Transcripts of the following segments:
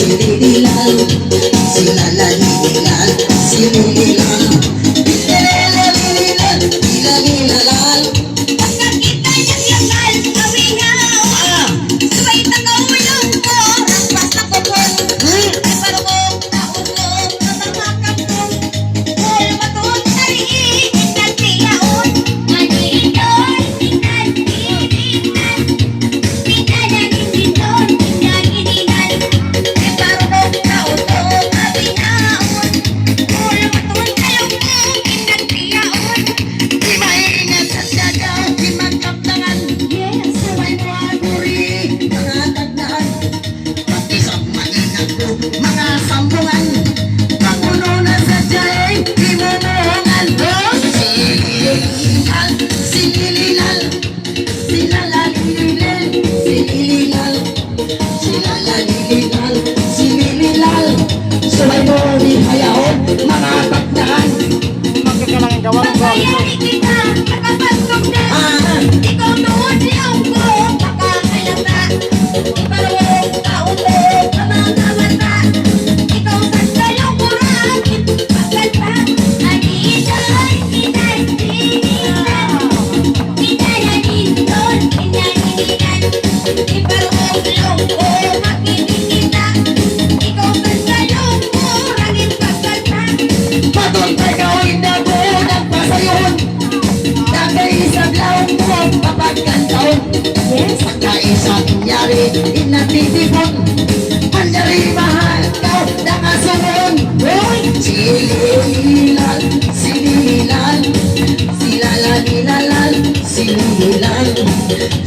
silililal, silalalilal, silililal, ilalilal, ilalilalal. Pagkakita niyang yakal, kawingaon. Sabay tagaulong ko, rampas na kupon. Ay parubog, naulog, natamakap ko. Kul matut nariin, nagtiyaon. Maniindol, tinanininan. Tinananinindol, tinanininan. Ay parubog, naulog, kawingaon. Kul matut nalungkog, nagtiyaon. Di maingat at dadaw, di magkaptangan. Yes, Sabay mo aguri, mga tagdaan. Pati sa maingat ko, mga sambungan. Pakuno na sa diyay, di mo mohongan. Silililal, silililal, silalalilil, silililal, silalalilil, silililal. Sabay mo di hayaon, mga tagdaan. Magkakalangan gawa ng bawal. pagkayari kita, nakapagkog na. Ikaw noon liyaw ko, makakalata. Iparawag, kaulog, kamang-kamata. Ikaw sa kalungkuran, pagkanta. Anidan, inanininan. Inananindon, inanininan. Iparawag, lungko, makikikita. Ikaw sa kalungkuran, pagkanta. Matuntay ka o inabo, nagpasayon. Nagkaisang laon mo, mapagkantaon. Pagkaisang nyari, inatitipon. Anyari mahal ka, nakasunod. Silililal, silililal, silalalilal, silililal,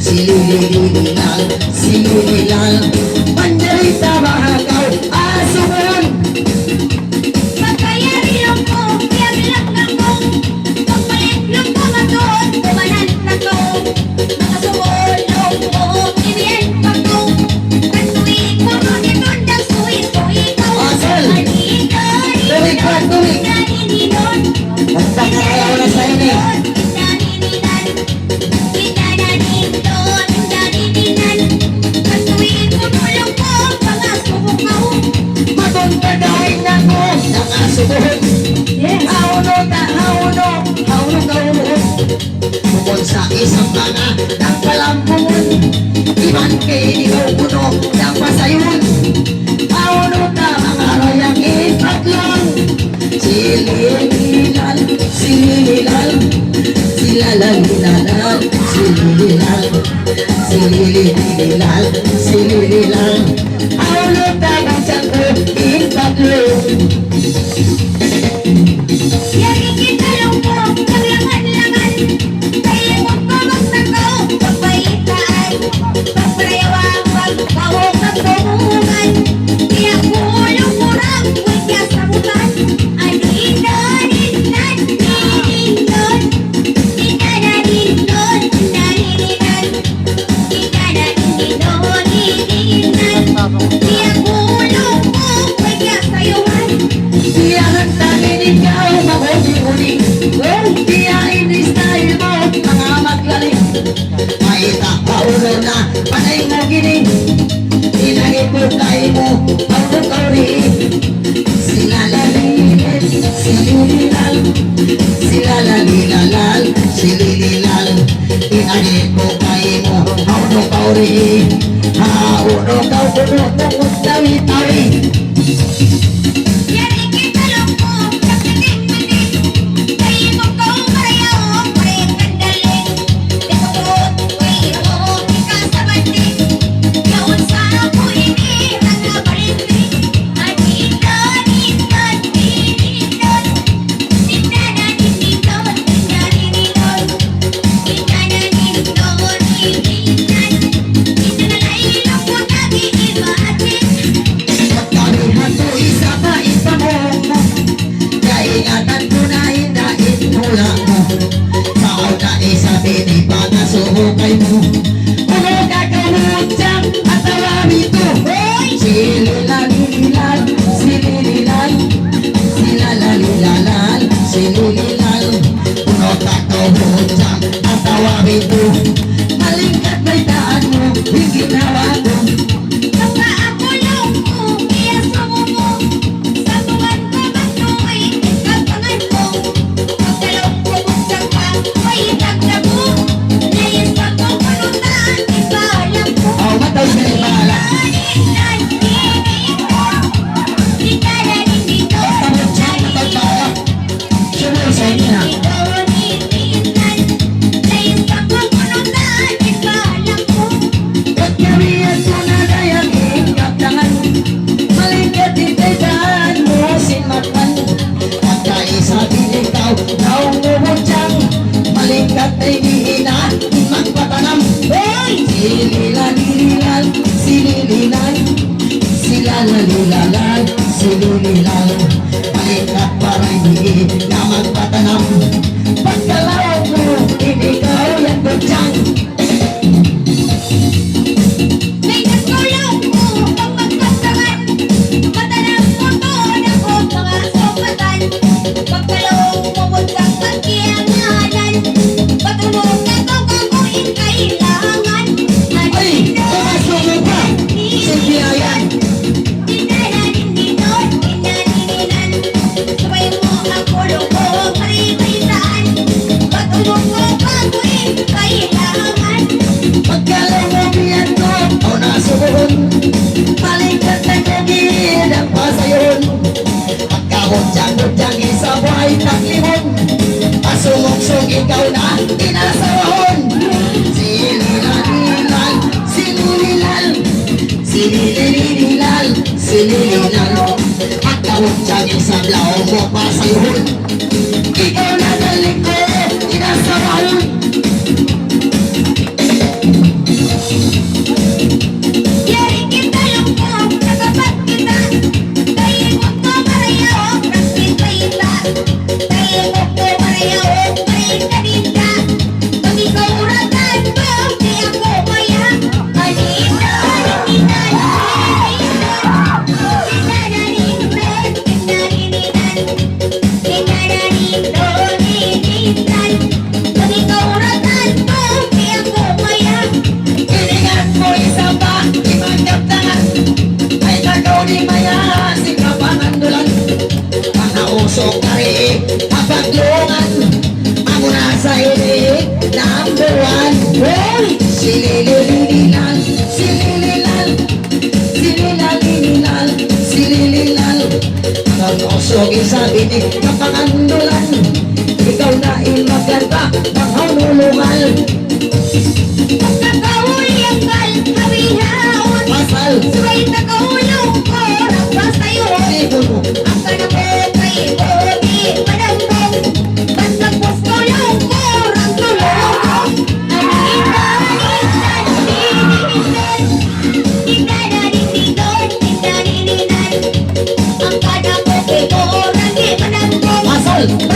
silililal, silililal. Anyari mahal ka, asunod. Pagkayari lang ko, biyak lang ako. Pagpalit lang ko maton, pumanalik na ko. Mga sumulong ko, ibiyan pa ko. Pagtuwi ko, nunitun ng suwi-suwi ko. Asal. Manikari, Tuwig pa, tuwig. inanininon. Magpakalaw na sa inyo. Inanininan, inananindon, inanininan. Pagtuwi ko, nulong ko, mga sumukaw. Matuntagain na ko, nakasubuhod. Hauno ka, hauno, hauno ka umuhod. Bukod sa isang mga nagpalambungon, iman kay ikaw puno ng pasayon. Hauno ka, mga royang ipatlong. Silililal, silililal, silalalilal, silililal, silililal, silililal. Hauno ka, mga sangko, ipatlong. Yari kita lungkot, kaglangan-langan. Kaya mo ko magsakaw, pagbaitaan. Pagprayawang, pagkawang pagbumungan. Kaya kulong murang, huwag niya sa bukan. Aninan, inan, ninindon. Inananindon, inanininan. Inananindon, iniinan. Kaya kulong mo, huwag niya sayuhan. Diyan tangin ikaw, mahuli-huli. Diyan style mo, mga maglalim. Maita paulo na, panay mo gining. Inagiputay mo, paulo-kauli. Silalalilil, silililal, silalalilal, silililal. Inagiputay mo, paulo-kauli. Hauno-kaulo, tawi-tawi. Yari kita lungkot, kapitik-pitik. Kaya mo ko marayong, pare-kandaling. Likod, kuya mo, ikasabantik. Yaon sa ako ini, nagabalintik. Aninan, inan, ninindon. Inananindon, inanininon. Inananindon, ininan. Inanalailong ko nag-iibatin. Pagkalihan to isa pa isa mo Oh, matay sa ni bahala. Tamot siya, matay bahala. Sunod sa inyo na. Pagkariyan ko na dayang ikaptangan, malikat itayaan mo sinmatman. Pagkaisa ikaw, daw ngumudyang, malikat ay diina, magpatanam. Sililal, silililan, silalalilalan, silililan. Malikat parang di na magpatanam. Pagkalaw mo, ikaw yan gudyang. Ay, pumasok mo pa. Sige, ayan. Pagkalaw mo biyan ko, o nasuhon. Malikat na kagid ang pasayon. Pagkahudyang-hudyang isabay taklimon. Pasungok-sung ikaw na tinasawahon. Sililal, sililal, sililililal, silililal. Pagkahudyang isablaw mo pasayon. Ikaw na galing ko, tinasawahon. Iningat mo isa pa, imagkaptangan. Ay nagaw di maya, si kapangandulan. Panausok na rin, papaglungan. Ako na sa ilig, number one. Sililililal, silililal, sililililal, silililal. Panausok isabi ni kapangandulan. Ikaw na imagkanta, panghulungal. Pasal, sipon mo. Pasal,